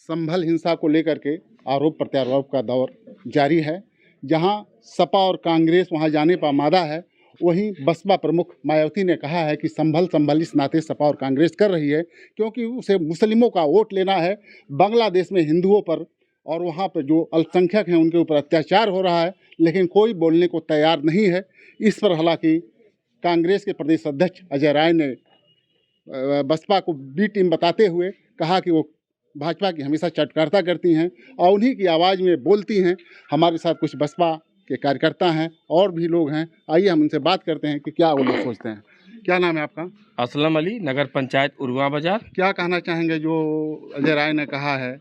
संभल हिंसा को लेकर के आरोप प्रत्यारोप का दौर जारी है। जहां सपा और कांग्रेस वहां जाने पर आमादा है, वहीं बसपा प्रमुख मायावती ने कहा है कि संभल इस नाते सपा और कांग्रेस कर रही है क्योंकि उसे मुस्लिमों का वोट लेना है। बांग्लादेश में हिंदुओं पर और वहाँ पर जो अल्पसंख्यक हैं उनके ऊपर अत्याचार हो रहा है, लेकिन कोई बोलने को तैयार नहीं है। इस पर हालांकि कांग्रेस के प्रदेश अध्यक्ष अजय राय ने बसपा को बी टीम बताते हुए कहा कि वो भाजपा की हमेशा चटकारता करती हैं और उन्हीं की आवाज़ में बोलती हैं। हमारे साथ कुछ बसपा के कार्यकर्ता हैं और भी लोग हैं, आइए हम उनसे बात करते हैं कि क्या वो लोग सोचते हैं। क्या नाम है आपका? असलम अली, नगर पंचायत उरुआ बाजार। क्या कहना चाहेंगे जो अजय राय ने कहा है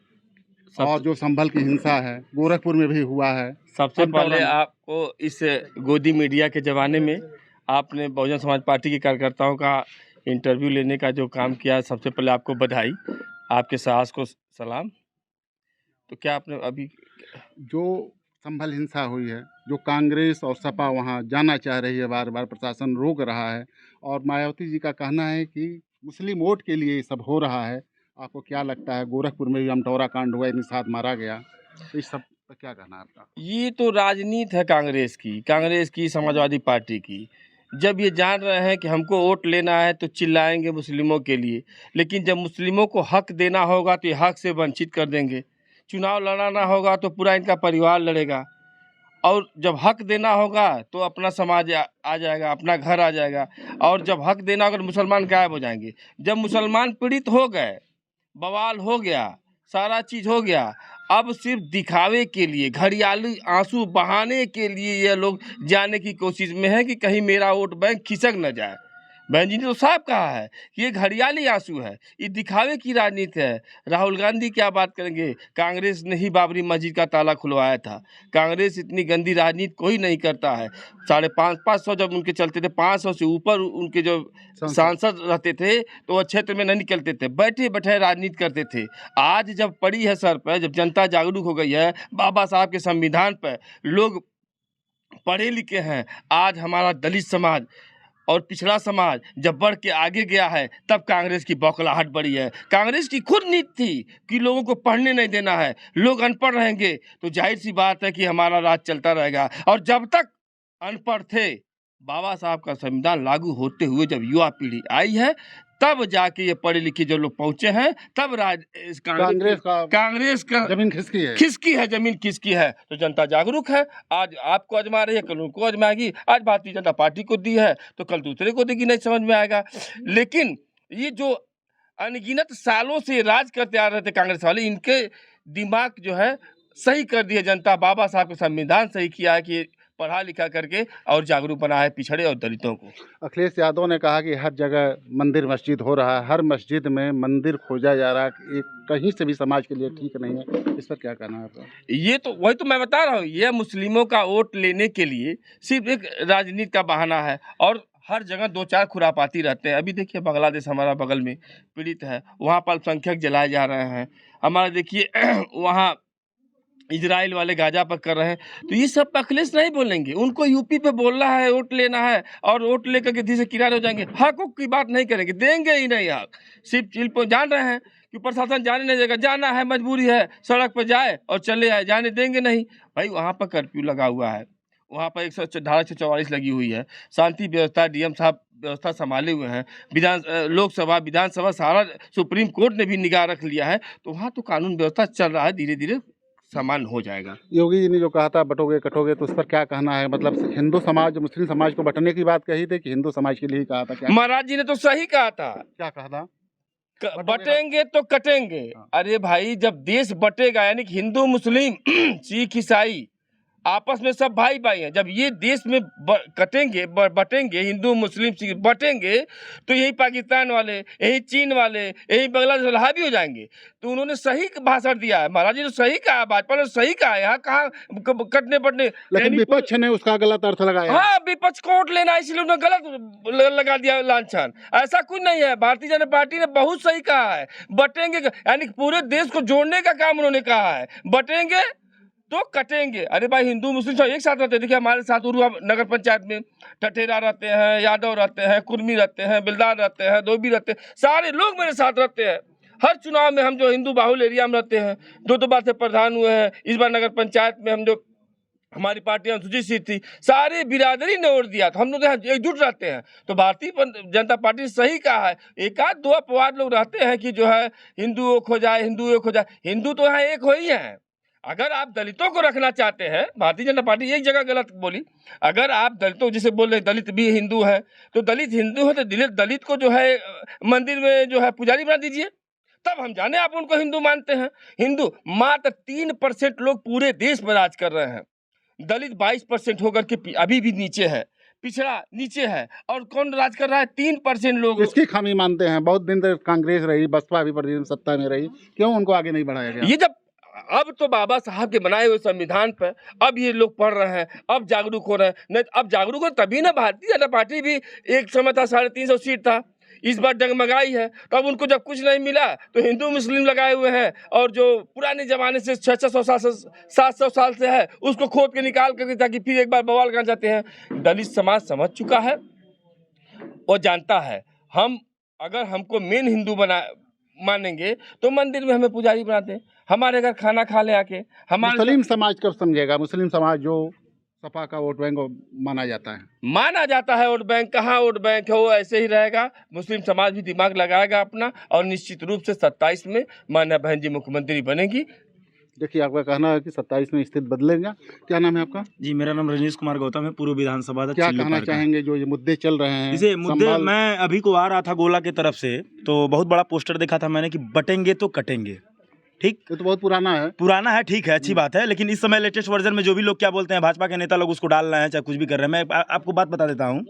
और जो संभल की हिंसा है गोरखपुर में भी हुआ है? सबसे पहले आपको इस गोदी मीडिया के ज़माने में आपने बहुजन समाज पार्टी के कार्यकर्ताओं का इंटरव्यू लेने का जो काम किया, सबसे पहले आपको बधाई, आपके साहस को सलाम। तो क्या आपने अभी जो संभल हिंसा हुई है, जो कांग्रेस और सपा वहाँ जाना चाह रही है, बार बार प्रशासन रोक रहा है और मायावती जी का कहना है कि मुस्लिम वोट के लिए ये सब हो रहा है, आपको क्या लगता है? गोरखपुर में भी अमटौरा कांड हुआ, इतने साथ मारा गया, तो इस सब पर क्या कहना है आपका? ये तो राजनीति है कांग्रेस की समाजवादी पार्टी की। जब ये जान रहे हैं कि हमको वोट लेना है तो चिल्लाएंगे मुस्लिमों के लिए, लेकिन जब मुस्लिमों को हक देना होगा तो ये हक से वंचित कर देंगे। चुनाव लड़ाना होगा तो पूरा इनका परिवार लड़ेगा, और जब हक देना होगा तो अपना समाज आ जाएगा, अपना घर आ जाएगा, और जब हक देना होगा तो मुसलमान गायब हो जाएंगे। जब मुसलमान पीड़ित हो गए, बवाल हो गया, सारा चीज़ हो गया, अब सिर्फ दिखावे के लिए, घड़ियाली आंसू बहाने के लिए ये लोग जाने की कोशिश में है कि कहीं मेरा वोट बैंक खिसक न जाए। बहन जी ने तो साफ कहा है कि ये घड़ियाली आंसू है, ये दिखावे की राजनीति है। राहुल गांधी क्या बात करेंगे? कांग्रेस ने ही बाबरी मस्जिद का ताला खुलवाया था। कांग्रेस इतनी गंदी राजनीति कोई नहीं करता है। 550 जब उनके चलते थे, 500 से ऊपर उनके जो सांसद रहते थे तो वो क्षेत्र में नहीं निकलते थे, बैठे बैठे राजनीति करते थे। आज जब पड़ी है सर पर, जब जनता जागरूक हो गई है बाबा साहब के संविधान पर, लोग पढ़े लिखे हैं, आज हमारा दलित समाज और पिछड़ा समाज जब बढ़ के आगे गया है, तब कांग्रेस की बौखलाहट बढ़ी है। कांग्रेस की खुद नीति थी कि लोगों को पढ़ने नहीं देना है, लोग अनपढ़ रहेंगे तो जाहिर सी बात है कि हमारा राज चलता रहेगा। और जब तक अनपढ़ थे, बाबा साहब का संविधान लागू होते हुए जब युवा पीढ़ी आई है, तब जाके ये पढ़े लिखे जो लोग पहुंचे हैं, तब कांग्रेस का जमीन खिसकी है। तो जनता जागरूक है, आज आपको आजमा रही है, कल उनको आजमाएगी। आज भारतीय जनता पार्टी को दी है तो कल दूसरे को देगी, नहीं समझ में आएगा। लेकिन ये जो अनगिनत सालों से राज करते आ रहे थे कांग्रेस वाले, इनके दिमाग जो है सही कर दिया जनता। बाबा साहब का संविधान सही किया है कि पढ़ा लिखा करके और जागरूक बना है पिछड़े और दलितों को। अखिलेश यादव ने कहा कि हर जगह मंदिर मस्जिद हो रहा है, हर मस्जिद में मंदिर खोजा जा रहा है, कहीं से भी समाज के लिए ठीक नहीं है। इस पर क्या कहना है आपका? ये तो वही तो मैं बता रहा हूँ, ये मुस्लिमों का वोट लेने के लिए सिर्फ एक राजनीति का बहाना है, और हर जगह 2-4 खुरापाती रहते हैं। अभी देखिए बांग्लादेश हमारा बगल में पीड़ित है, वहाँ पर अल्पसंख्यक जलाए जा रहे हैं। हमारा देखिए वहाँ इजराइल वाले गाजा पर कर रहे हैं। तो ये सब अखिलेश नहीं बोलेंगे, उनको यूपी पे बोलना है, वोट लेना है, और वोट लेकर के धीरे से किनारे हो जाएंगे। हकों की बात नहीं करेंगे, देंगे ही नहीं हक। सिर्फ चिल पर जान रहे हैं कि प्रशासन जाने नहीं देगा, जाना है मजबूरी है, सड़क पर जाए और चले आए, जाने देंगे नहीं। भाई वहाँ पर कर्फ्यू लगा हुआ है, वहाँ पर 144 लगी हुई है, शांति व्यवस्था डीएम साहब व्यवस्था संभाले हुए हैं, लोकसभा विधानसभा सारा सुप्रीम कोर्ट ने भी निगाह रख लिया है। तो वहाँ तो कानून व्यवस्था चल रहा है, धीरे धीरे समान हो जाएगा। योगी जी ने जो कहा था बटोगे कटोगे, तो उस पर क्या कहना है? मतलब हिंदू समाज मुस्लिम समाज को बटने की बात कही थी कि हिंदू समाज के लिए ही कहा था? क्या महाराज जी ने तो सही कहा था। क्या कहा था? बटेंगे तो कटेंगे। अरे भाई, जब देश बटेगा, यानी कि हिंदू मुस्लिम सिख ईसाई आपस में सब भाई भाई हैं, जब ये देश में बटेंगे, हिंदू मुस्लिम सिख बटेंगे, तो यही पाकिस्तान वाले, यही चीन वाले, यही बांग्लादेश वाले हावी हो जाएंगे। तो उन्होंने सही भाषण दिया है, महाराज जी ने सही कहा, भाजपा ने सही कहा। यहाँ कहाँ कटने बटने, लेकिन विपक्ष ने उसका गलत अर्थ लगाया। हाँ, विपक्ष को वोट लेना, इसलिए उन्होंने गलत लगा दिया लांछन। ऐसा कुछ नहीं है, भारतीय जनता पार्टी ने बहुत सही कहा है। बटेंगे यानी पूरे देश को जोड़ने का काम उन्होंने कहा है, बटेंगे तो कटेंगे। अरे भाई, हिंदू मुस्लिम सब एक साथ रहते हैं। देखिए हमारे साथ उरुआ नगर पंचायत में ठठेरा रहते हैं, यादव रहते हैं, कुर्मी रहते हैं, बिलदार रहते हैं, धोबी रहते हैं, सारे लोग मेरे साथ रहते हैं। हर चुनाव में हम जो हिंदू बाहुल एरिया में रहते हैं, 2 बार से प्रधान हुए हैं। इस बार नगर पंचायत में हम जो हमारी पार्टी अनुसूचित सीट थी, सारी बिरादरी ने वोट दिया, तो हम लोग यहाँ एकजुट रहते हैं। तो भारतीय जनता पार्टी ने सही कहा है। एक आध 2 अपवाद लोग रहते हैं कि जो है हिंदू एक हो जाए, हिंदू एक हो जाए। हिंदू तो यहाँ एक हो ही है। अगर आप दलितों को रखना चाहते हैं, भारतीय जनता पार्टी एक जगह गलत बोली। अगर आप दलितों जिसे बोल रहे दलित भी हिंदू है, तो दलित हिंदू है तो दलित को जो है मंदिर में जो है पुजारी बना दीजिए, तब हम जाने आप उनको हिंदू मानते हैं। हिंदू मात्र 3% लोग पूरे देश में राज कर रहे हैं। दलित 22% होकर के अभी भी नीचे है, पिछड़ा नीचे है। और कौन राज कर रहा है? 3% लोग। इसकी खामी मानते हैं। बहुत दिन तक कांग्रेस रही, बसपा भी प्रदेश में सत्ता में रही, क्यों उनको आगे नहीं बढ़ाया गया? ये जब अब तो बाबा साहब के बनाए हुए संविधान पर अब ये लोग पढ़ रहे हैं, अब जागरूक हो रहे हैं। नहीं अब जागरूक हो तभी ना। भारतीय जनता पार्टी भी एक समय था 350 सीट था, इस बार डगमगाई है। तो अब उनको जब कुछ नहीं मिला तो हिंदू मुस्लिम लगाए हुए हैं, और जो पुराने जमाने से 600 साल से 700 साल से है उसको खोद के निकाल करके, ताकि फिर एक बार बवाल करना चाहते हैं। दलित समाज समझ चुका है और जानता है। हम अगर हमको मेन हिंदू मानेंगे तो मंदिर में हमें पुजारी बनाते हैं, हमारे घर खाना खा ले आके। हमारे मुस्लिम समाज कब समझेगा? मुस्लिम समाज जो सपा का वोट बैंक माना जाता है वोट बैंक। कहाँ वोट बैंक है? वो ऐसे ही रहेगा। मुस्लिम समाज भी दिमाग लगाएगा अपना, और निश्चित रूप से 27 में माननीय बहन जी मुख्यमंत्री बनेगी। देखिए, आपका कहना है कि 27 में स्थिति बदलेगा। क्या नाम है आपका? जी, मेरा नाम रजनीश कुमार गौतम है, पूर्व विधानसभा अध्यक्ष। क्या कहना चाहेंगे जो ये मुद्दे चल रहे हैं? इसे मुद्दे मैं अभी को आ रहा था गोला की तरफ से, तो बहुत बड़ा पोस्टर देखा था मैंने कि बटेंगे तो कटेंगे। ठीक, ये तो बहुत पुराना है। ठीक है, अच्छी बात है। लेकिन इस समय लेटेस्ट वर्जन में जो भी लोग क्या बोलते हैं, भाजपा के नेता लोग उसको डाल रहे हैं, चाहे कुछ भी कर रहे हैं। मैं आपको बात बता देता हूँ,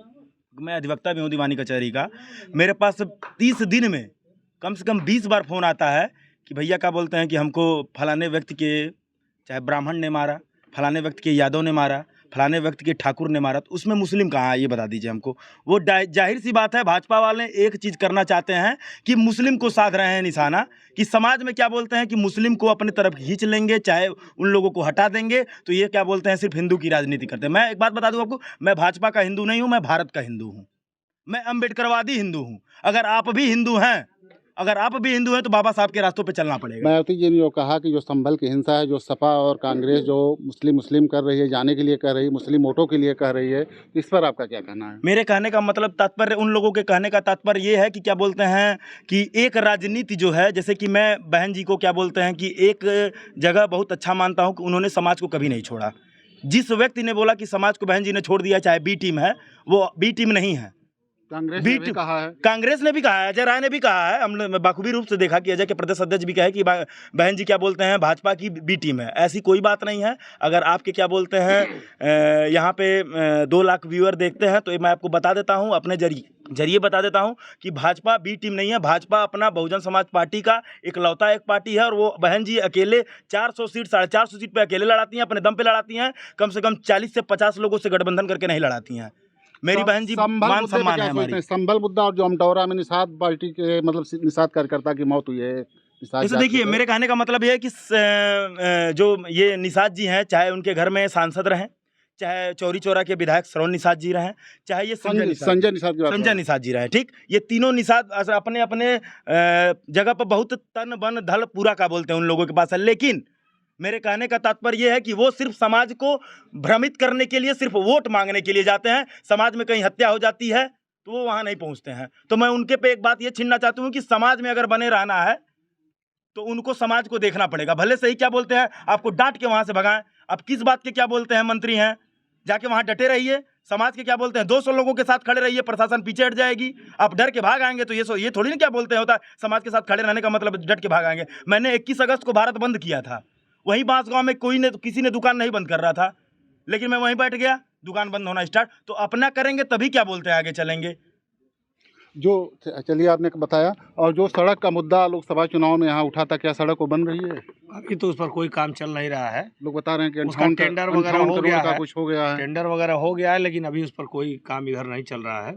मैं अधिवक्ता भी हूँ दीवानी कचहरी का। मेरे पास 30 दिन में कम से कम 20 बार फ़ोन आता है कि भैया क्या बोलते हैं कि हमको फलाने व्यक्ति के चाहे ब्राह्मण ने मारा, फलाने व्यक्ति के यादव ने मारा, फलाने व्यक्ति के ठाकुर ने मारा, तो उसमें मुस्लिम कहाँ है ये बता दीजिए हमको। वो जाहिर सी बात है, भाजपा वाले एक चीज़ करना चाहते हैं कि मुस्लिम को साध रहे हैं निशाना, कि समाज में क्या बोलते हैं कि मुस्लिम को अपनी तरफ खींच लेंगे, चाहे उन लोगों को हटा देंगे। तो ये क्या बोलते हैं, सिर्फ हिंदू की राजनीति करते हैं। मैं एक बात बता दूं आपको, मैं भाजपा का हिंदू नहीं हूँ, मैं भारत का हिंदू हूँ, मैं अम्बेडकरवादी हिंदू हूँ। अगर आप भी हिंदू हैं तो बाबा साहब के रास्तों पे चलना पड़ेगा। मायावती जी ने जो कहा कि जो संभल की हिंसा है, जो सपा और कांग्रेस जो मुस्लिम कर रही है, जाने के लिए कह रही है, मुस्लिम वोटों के लिए कह रही है, इस पर आपका क्या कहना है? मेरे कहने का मतलब तात्पर्य, उन लोगों के कहने का तात्पर्य ये है कि क्या बोलते हैं कि एक राजनीति जो है, जैसे कि मैं बहन जी को क्या बोलते हैं कि एक जगह बहुत अच्छा मानता हूँ कि उन्होंने समाज को कभी नहीं छोड़ा। जिस व्यक्ति ने बोला कि समाज को बहन जी ने छोड़ दिया, चाहे बी टीम है, वो बी टीम नहीं है। कांग्रेस ने भी कहा है, अजय राय ने भी कहा है, हमने बाखूबी रूप से देखा कि अजय के प्रदेश अध्यक्ष भी कहे कि बहन जी क्या बोलते हैं भाजपा की बी टीम है। ऐसी कोई बात नहीं है। अगर आपके क्या बोलते हैं यहाँ पे 2 लाख व्यूअर देखते हैं, तो मैं आपको बता देता हूँ, अपने जरिए बता देता हूँ कि भाजपा बी टीम नहीं है। भाजपा अपना बहुजन समाज पार्टी का इकलौता एक पार्टी है, और वो बहन जी अकेले 400 सीट 450 सीट पे अकेले लड़ाती हैं, अपने दम पे लड़ाती हैं। कम से कम 40 से 50 लोगों से गठबंधन करके नहीं लड़ाती हैं। मेरी बहन जी मान सम्मान है हमारी। संभल मुद्दा और जो अमटौरा में निषाद पार्टी के मतलब निषाद कार्यकर्ता की मौत हुई है, जैसे देखिए, मेरे कहने का मतलब ये है कि जो ये निषाद जी हैं, चाहे उनके घर में सांसद रहें, चाहे चौरी चौरा के विधायक श्रवण निषाद जी रहें, चाहे ये संजय निषाद जी रहें, ठीक, ये तीनों निषाद अपने अपने जगह पर बहुत तन बन धल पूरा का बोलते हैं उन लोगों के पास है। लेकिन मेरे कहने का तात्पर्य यह है कि वो सिर्फ समाज को भ्रमित करने के लिए, सिर्फ वोट मांगने के लिए जाते हैं। समाज में कहीं हत्या हो जाती है तो वो वहाँ नहीं पहुँचते हैं। तो मैं उनके पे एक बात ये छीनना चाहती हूँ कि समाज में अगर बने रहना है तो उनको समाज को देखना पड़ेगा। भले से ही क्या बोलते हैं आपको डांट के वहाँ से भगाएं, आप किस बात के क्या बोलते हैं मंत्री हैं, जाके वहाँ डटे रहिए। समाज के क्या बोलते हैं 200 लोगों के साथ खड़े रहिए, प्रशासन पीछे हट जाएगी। आप डर के भाग आएंगे तो ये थोड़ी ना क्या बोलते हैं होता है समाज के साथ खड़े रहने का मतलब डट के भाग आएंगे। मैंने 21 अगस्त को भारत बंद किया था, वहीं बांसगांव में किसी ने दुकान नहीं बंद कर रहा था, लेकिन मैं वहीं बैठ गया, दुकान बंद होना स्टार्ट। तो अपना करेंगे तभी क्या बोलते हैं आगे चलेंगे। जो चलिए आपने बताया, और जो सड़क का मुद्दा लोकसभा चुनाव में यहाँ उठा था, क्या सड़क को बन रही है? अभी तो उस पर कोई काम चल नहीं रहा है। लोग बता रहे हैं कि उसका टेंडर वगैरह हो गया है, कुछ हो गया है, टेंडर वगैरह हो गया है, लेकिन अभी उस पर कोई काम इधर नहीं चल रहा है।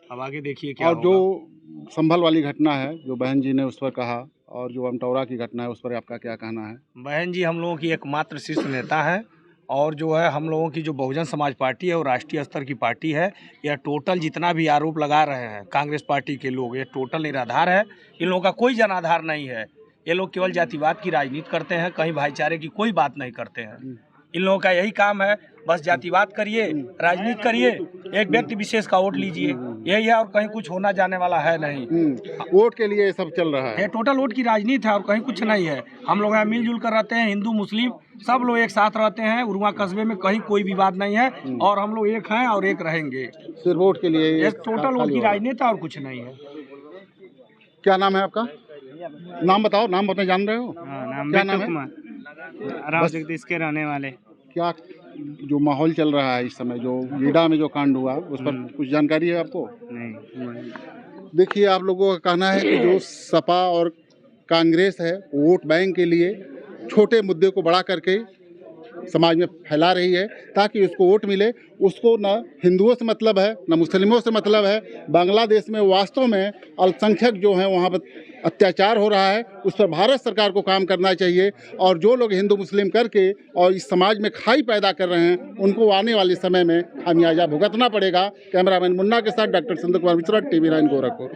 अब आगे देखिए क्या और होगा। जो संभल वाली घटना है, जो बहन जी ने उस पर कहा, और जो अमटौरा की घटना है, उस पर आपका क्या कहना है? बहन जी हम लोगों की एकमात्र शीर्ष नेता है, और जो है हम लोगों की जो बहुजन समाज पार्टी है वो राष्ट्रीय स्तर की पार्टी है। यह टोटल जितना भी आरोप लगा रहे हैं कांग्रेस पार्टी के लोग, ये टोटल निराधार है। इन लोगों का कोई जनाधार नहीं है। ये लोग केवल जातिवाद की राजनीति करते हैं, कहीं भाईचारे की कोई बात नहीं करते हैं। इन लोगों का यही काम है, बस जातिवाद करिए, राजनीति करिए, एक व्यक्ति विशेष का वोट लीजिए, यही है और कहीं कुछ होना जाने वाला है नहीं। वोट के लिए ये सब चल रहा है। ये टोटल वोट की राजनीति है और कहीं कुछ नहीं है। हम लोग यहाँ मिलजुल कर रहते हैं, हिंदू मुस्लिम सब लोग एक साथ रहते हैं। उरुआ कस्बे में कहीं कोई विवाद नहीं है और हम लोग एक हैं और एक रहेंगे। सिर्फ वोट के लिए ये टोटल वोट की राजनीति और कुछ नहीं है। क्या नाम है आपका? नाम बताओ, नाम अपने जान रहे हो? क्या नाम है? राव जगदीश के रहने वाले। क्या जो माहौल चल रहा है इस समय, जो लीडा में जो कांड हुआ, उस पर कुछ जानकारी है आपको? नहीं। देखिए, आप लोगों का कहना है कि जो सपा और कांग्रेस है वोट बैंक के लिए छोटे मुद्दे को बड़ा करके समाज में फैला रही है ताकि उसको वोट मिले। उसको न हिंदुओं से मतलब है न मुस्लिमों से मतलब है। बांग्लादेश में वास्तव में अल्पसंख्यक जो हैं वहाँ पर अत्याचार हो रहा है, उस पर भारत सरकार को काम करना चाहिए। और जो लोग हिंदू मुस्लिम करके और इस समाज में खाई पैदा कर रहे हैं उनको आने वाले समय में खामियाजा भुगतना पड़ेगा। कैमरामैन मुन्ना के साथ डॉक्टर संदीप कुमार मिश्रा, TV9 गोरखपुर।